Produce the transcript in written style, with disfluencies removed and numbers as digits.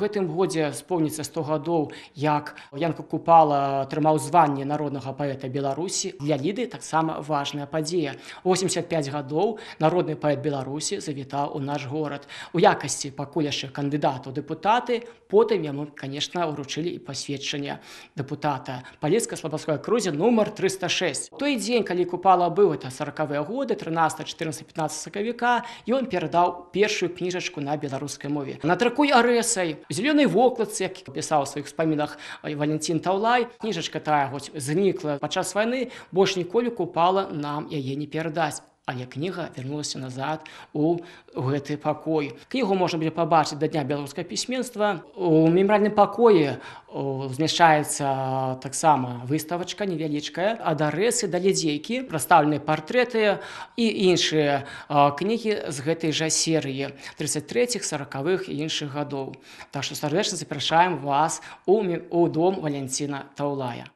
гэтым годзе спомніцца 100 гадоў, як Янка Купала атрымаў званне народнага паэта Беларусі. Для Ліды таксама важная падзея. 85 гадоў народны паэт Беларусі завітаў у наш горад. У якасці пакуль яшчэ кандыдата ў дэпутаты, потым яму, конечно, уручылі і пасведчанне дэпутата Палецка-Слабадской акрузе нумар 306. Той дзень, калі Купала быў, это 40-е годы, 13, 14, 15 сакавіка, ён перадаў першую кніжачку на беларускай мове. Надракуй арэсай, у зялёнай вокладцы, як пісаў у сваіх успамінах Валентин Таулай, кніжачка тая знікла падчас вайны, больш ніколі Купала нам яе не перадаць. Але кніга вярнулася назад у гэты пакой. Кнігу можна будзе пабачыць да дня беларускага пісьменства. У мемарыяльным пакоі змяшчаецца таксама выставачка невялічкая ад арэсы да ледзейкі, прадстаўленыя партрэты і іншыя кнігі з гэтай жа серыі 33-х, 40-х і іншых гадоў. Так што сардэчна запрашаем вас у дом Валентина Таулая.